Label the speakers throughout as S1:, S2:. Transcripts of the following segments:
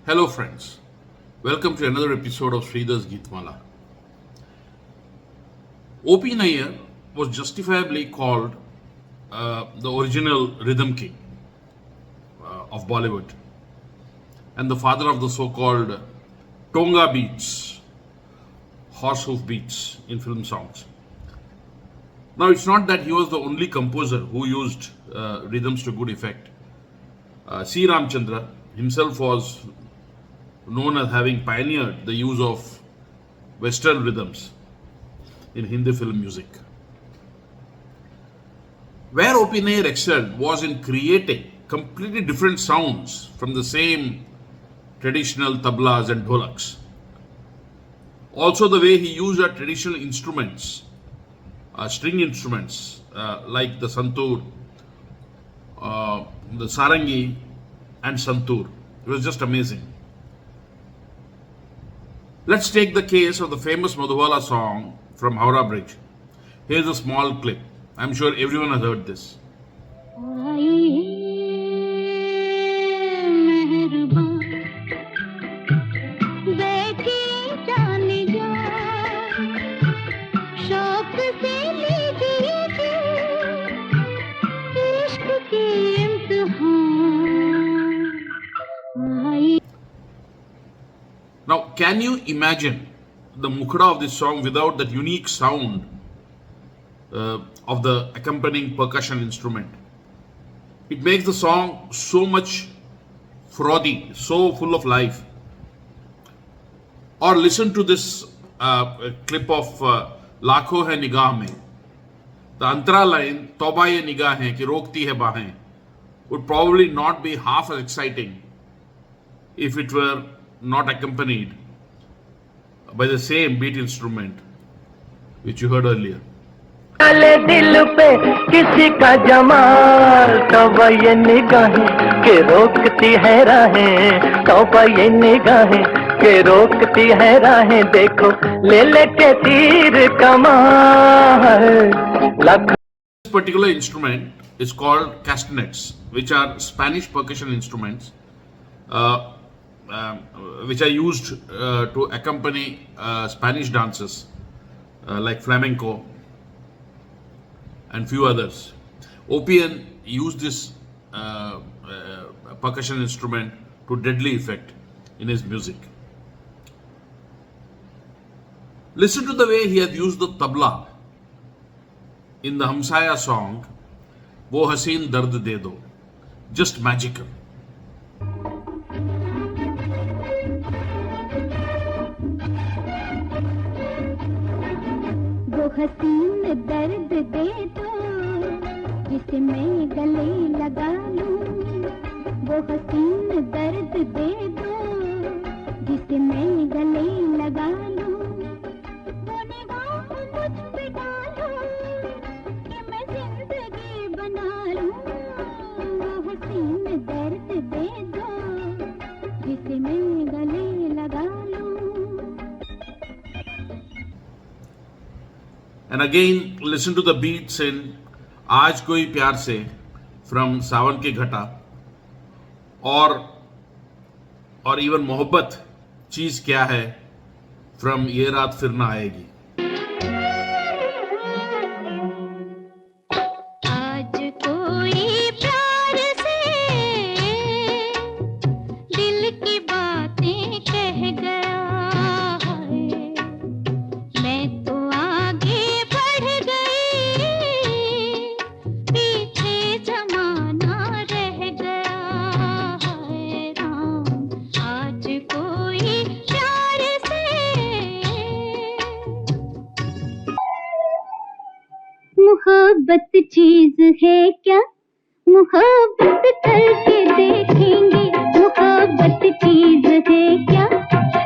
S1: Hello, friends. Welcome to another episode of Sridhar's Geetmala. O P Nayyar was justifiably called the original rhythm king of Bollywood and the father of the so called Tonga beats, horse hoof beats in film songs. Now, it's not that he was the only composer who used rhythms to good effect. C. Ramchandra himself was known as having pioneered the use of Western rhythms in Hindi film music. Where O P Nayyar excelled was in creating completely different sounds from the same traditional tablas and dholaks. Also, the way he used our traditional instruments, string instruments like the santoor, the sarangi, and santoor. It was just amazing. Let's take the case of the famous Madhubala song from Howrah Bridge. Here's a small clip. I'm sure everyone has heard this. Now, can you imagine the mukda of this song without that unique sound of the accompanying percussion instrument? It makes the song so much frothy, so full of life. Or listen to this clip of Laakho hai nigah mein. The antara line, Tauba ye nigahein ki rokti hai bahein, would probably not be half as exciting if it were not accompanied by the same beat instrument which you heard earlier.
S2: दिल पे किसी का जमाल तौबा ये निगाहें के रोकती है राहें तौबा ये निगाहें के रोकती है राहें देखो ले लेके तीर कमान
S1: This particular instrument is called castanets, which are Spanish percussion instruments which are used to accompany Spanish dances like flamenco and few others. OPN used this percussion instrument to deadly effect in his music. Listen to the way he has used the tabla in the Hamsaya song, Wo Haseen Dard De Do. Just magical.
S3: हसीन दर्द दे दो जिसे मैं गले लगा लूं वो हसीन दर्द दे दो जिसे मैं गले लगा लूं वो निगाह मुझ पे डालो कि मैं जिंदगी बना लूं वो हसीन दर्द दे दो जिसे मैं गले लगा लूं.
S1: And again, listen to the beats in Aaj Koi Pyar Se from Sawan Ke Ghata, or even Mohabbat Cheez Kya Hai from Ye Raat Fir Na Aayegi.
S3: मोहब्बत चीज है क्या मोहब्बत करके देखेंगे मोहब्बत चीज है क्या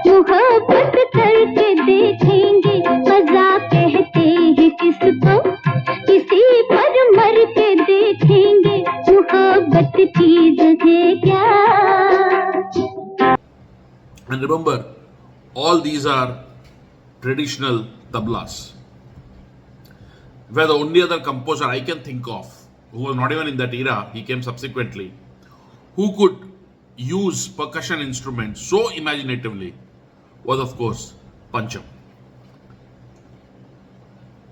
S3: मोहब्बत करके देखेंगे मजा कहते हैं किसको किसी पर मर के देखेंगे मोहब्बत चीज है क्या.
S1: And remember, all these are traditional tablas. Where the only other composer I can think of, who was not even in that era, he came subsequently, who could use percussion instruments so imaginatively was, of course, Pancham.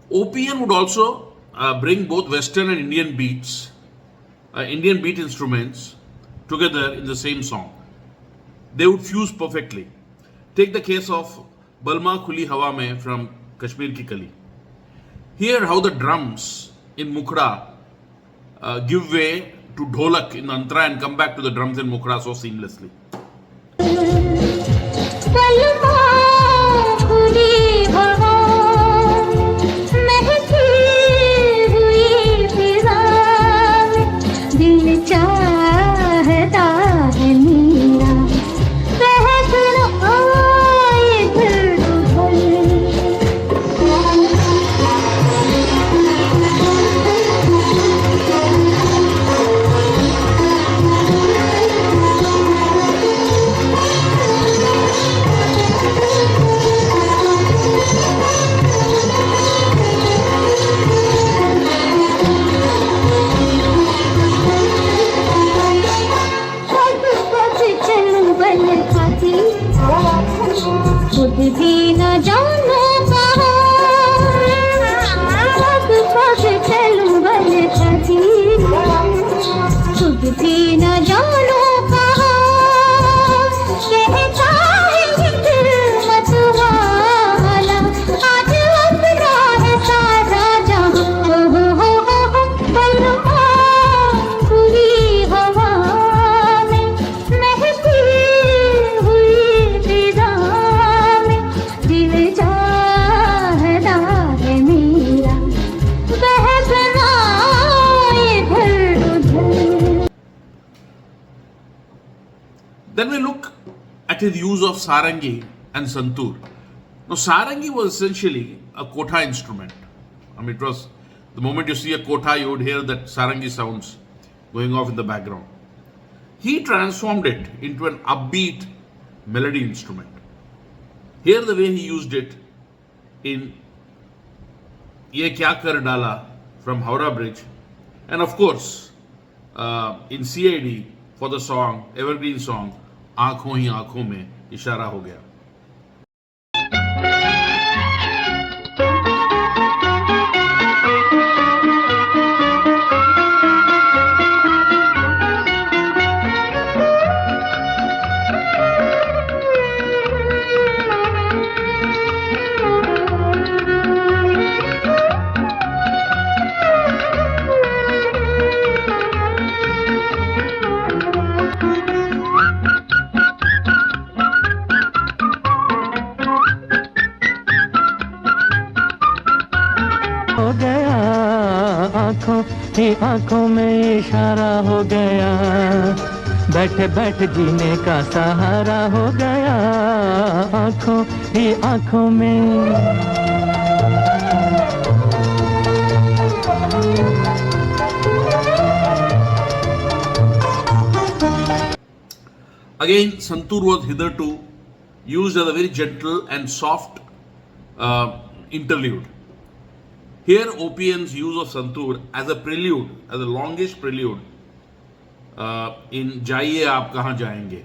S1: OPN would also bring both Western and Indian beats, Indian beat instruments together in the same song. They would fuse perfectly. Take the case of Balma Khuli Hawa Mein from Kashmir Ki Kali. Hear how the drums in Mukhra give way to dholak in Antara and come back to the drums in Mukhra so seamlessly.
S3: खुद भी न जानो चलूं बल खाती खुद भी न जानो कहता है ये दिल मत वाला आज अपना है सारा जहां हो बलमा खुली हवा में महकी हुई फिजा में दिल चाहता है मेरा बहकना इधर उधर.
S1: Then we look at his use of sarangi and santoor. Now, sarangi was essentially a kotha instrument. I mean, it was the moment you see a kotha, you would hear that sarangi sounds going off in the background. He transformed it into an upbeat melody instrument. Here, the way he used it in Ye Kya Kar Dala from Howrah Bridge, and of course, in CID for the song, evergreen song, आंखों ही आंखों में इशारा हो गया.
S2: हो गया आंखों ही आंखों में इशारा हो गया बैठ बैठ जीने का सहारा हो गया आंखों ही आंखों में.
S1: Again, santoor was hitherto used as a very gentle and soft interlude. Here, OPN's use of santoor as a prelude, as a longish prelude in Jaiye Aap Kahan Jayenge.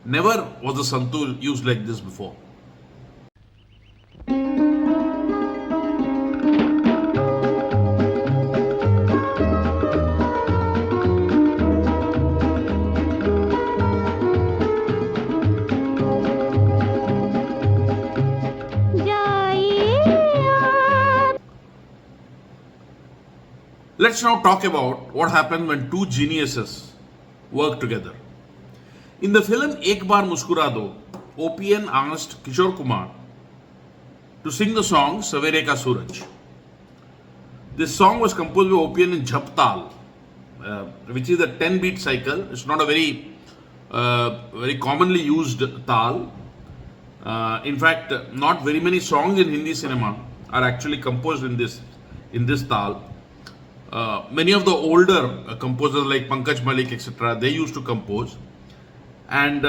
S1: Never was the santoor used like this before. Let's now talk about what happened when two geniuses work together. In the film Ek Baar Muskurado, OPN asked Kishore Kumar to sing the song Savere ka suraj. This song was composed by OPN in Jhap Tal, which is a 10-beat cycle. It's not a very commonly used tal. In fact, not very many songs in Hindi cinema are actually composed in this tal. Many of the older composers like Pankaj Malik, etc., they used to compose. And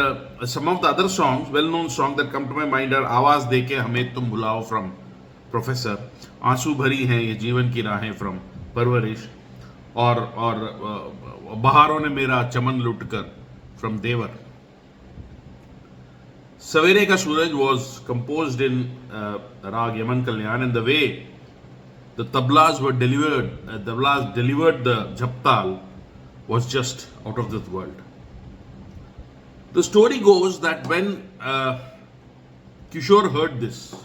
S1: some of the other songs, well-known songs that come to my mind are Awaaz Deke Hame Tum Bhulao from Professor, Aansu Bhari Hain Ye Jeevan Ki Rahein from Parwarish, or Baharon Ne Mera Chaman Lutkar from Devar. Savere Ka Suraj was composed in Rag Yaman Kalyan, and the way the tablas were delivered, tablas delivered the jhaptal was just out of this world. The story goes that when Kishore heard this,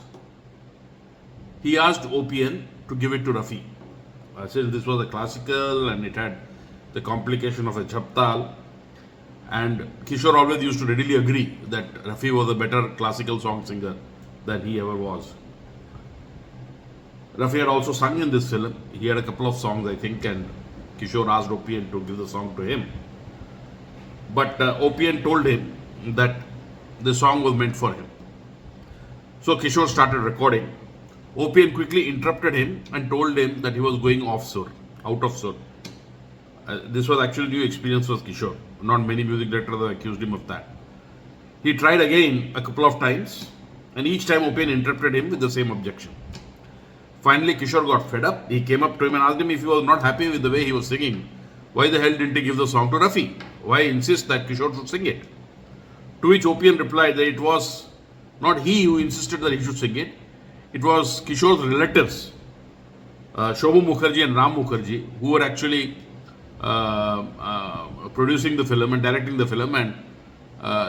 S1: he asked OPN to give it to Rafi. Since this was a classical and it had the complication of a jhaptal, and Kishore always used to readily agree that Rafi was a better classical song singer than he ever was. Rafi had also sung in this film. He had a couple of songs, I think, and Kishore asked OPN to give the song to him. But OPN told him that the song was meant for him. So Kishore started recording. OPN quickly interrupted him and told him that he was going off sur, out of sur. This was actually new experience for Kishore. Not many music directors have accused him of that. He tried again a couple of times, and each time OPN interrupted him with the same objection. Finally, Kishore got fed up. He came up to him and asked him if he was not happy with the way he was singing. Why the hell didn't he give the song to Rafi? Why insist that Kishore should sing it? To which OPN replied that it was not he who insisted that he should sing it. It was Kishore's relatives, Shobhu Mukherjee and Ram Mukherjee, who were actually producing the film and directing the film, and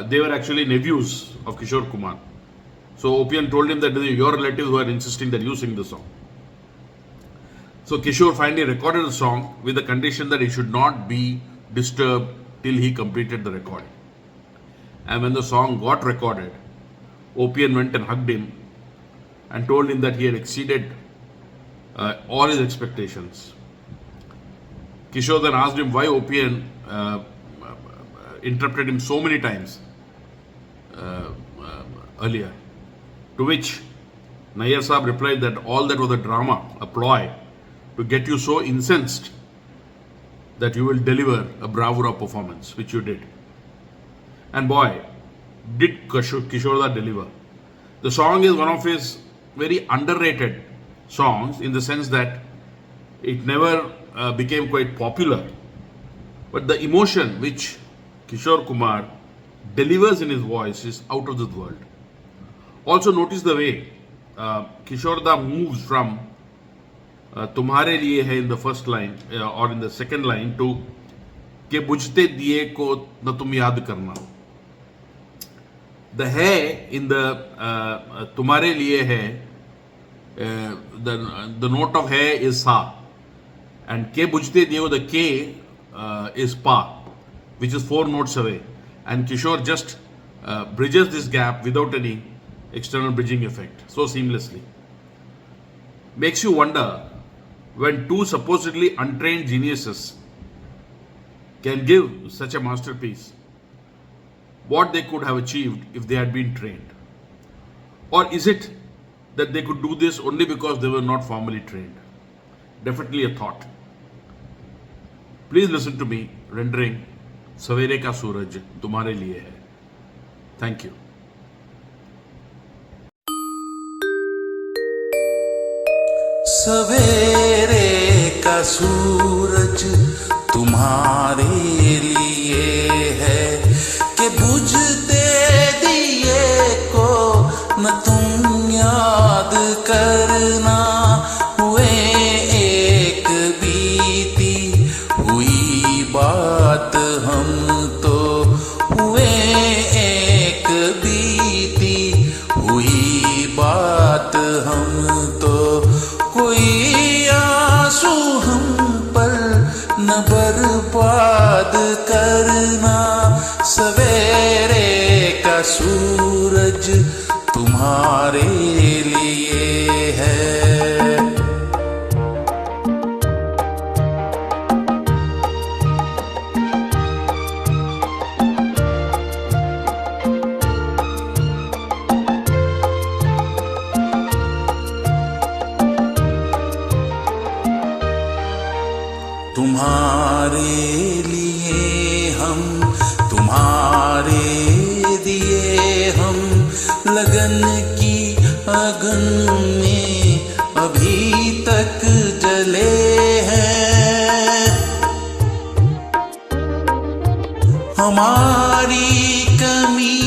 S1: they were actually nephews of Kishore Kumar. So OPN told him that your relatives who are insisting that you sing the song. So Kishore finally recorded the song with the condition that he should not be disturbed till he completed the recording. And when the song got recorded, OPN went and hugged him and told him that he had exceeded all his expectations. Kishore then asked him why OPN interrupted him so many times earlier. To which Nayyar Saab replied that all that was a drama, a ploy to get you so incensed that you will deliver a bravura performance, which you did. And boy, did Kishore deliver. The song is one of his very underrated songs in the sense that it never became quite popular. But the emotion which Kishore Kumar delivers in his voice is out of this world. Also notice the way Kishore Da moves from tumhare liye hai in the first line or in the second line to ke bujhte diye ko na tum yaad karna. The hai in the tumhare liye hai, the note of hai is sa, and ke bujhte diye, the ke is pa, which is 4 notes away, and Kishore just bridges this gap without any external bridging effect so seamlessly. Makes you wonder, when two supposedly untrained geniuses can give such a masterpiece, what they could have achieved if they had been trained. Or is it that they could do this only because they were not formally trained? Definitely a thought. Please listen to me rendering Savere Ka Suraj Tumhare Liye Hai. Thank you.
S4: सवेरे का सूरज तुम्हारे लिए है कि बुझते दिए को न तुम याद करना, हुए एक बीती हुई बात हम तो, हुए एक बीती हुई बात हम तो, कोई आंसू हम पर न बर्बाद करना, सवेरे का सूरज तुम्हारे लिए है। तुम्हारे लिए हम, तुम्हारे दिए हम, लगन की अगन में अभी तक जले हैं। हमारी कमी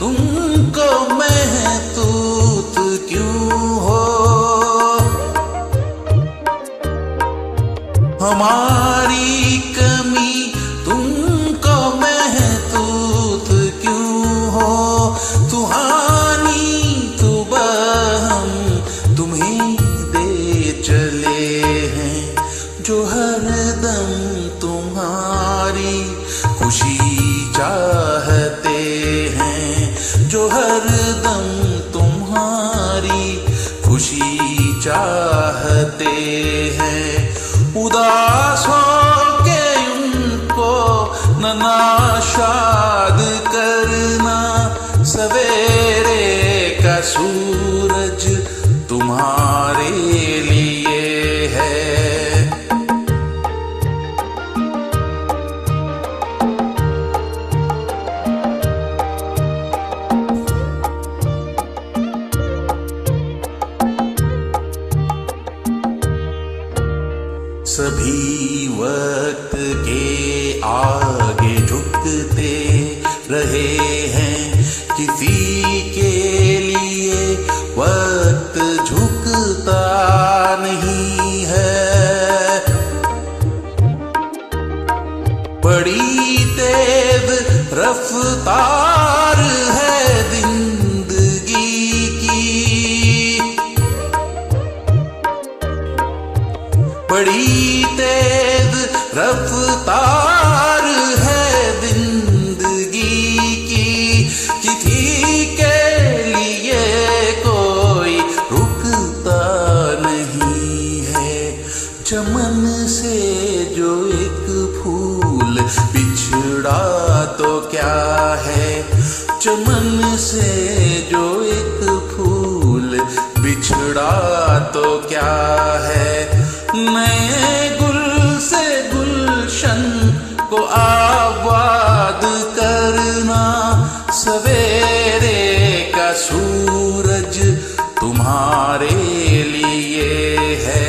S4: तुमको हमारी कमी तुमको महसूस क्यों हो, सुहानी सुबह हम तुम्हें दे चले हैं, जो हरदम तुम्हारी खुशी चाहते हैं, जो हरदम तुम्हारी खुशी चाहते हैं। उदास हो के उनको न नाशाद करना, सवेरे का सूरज तुम्हारे लिए है। सभी वक्त के आगे झुकते रहे हैं, किसी के लिए वक्त झुकता नहीं है। बड़ी तेज रफ्तार है जिंदगी की, बड़ी तेज रफ्तार है जिंदगी की, किसी के लिए कोई रुकता नहीं है। चमन से जो एक फूल बिछड़ा तो क्या है, चमन से जो एक फूल बिछड़ा तो क्या है। नए गुल से गुलशन को आबाद करना, सवेरे का सूरज तुम्हारे लिए है।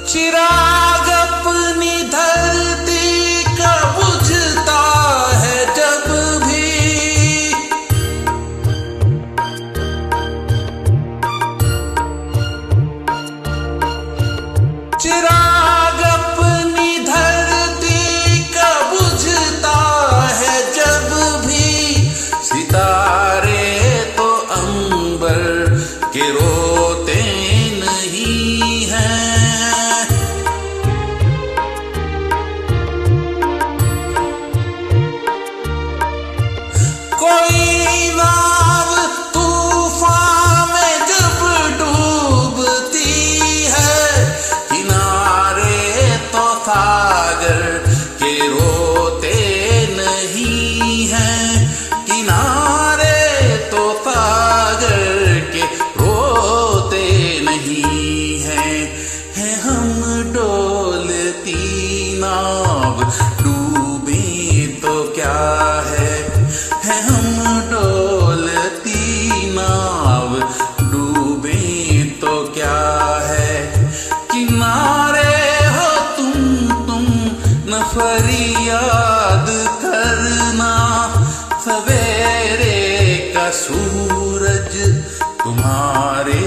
S4: चिराग अपनी धरती का बुझता है जब भी, चिराग अपनी धरती का बुझता है जब भी, सितारे तो अंबर के रोते नहीं हैं। कोई नाव तूफान में जब डूबती है, किनारे तो सागर के रोते नहीं हैं, किनारे तो सागर के रोते नहीं हैं। है हम डोलती नाव डूबे तो क्या है हम डोलती नाव डूबे तो क्या है। किनारे हो तुम न फरियाद करना, सवेरे का सूरज तुम्हारे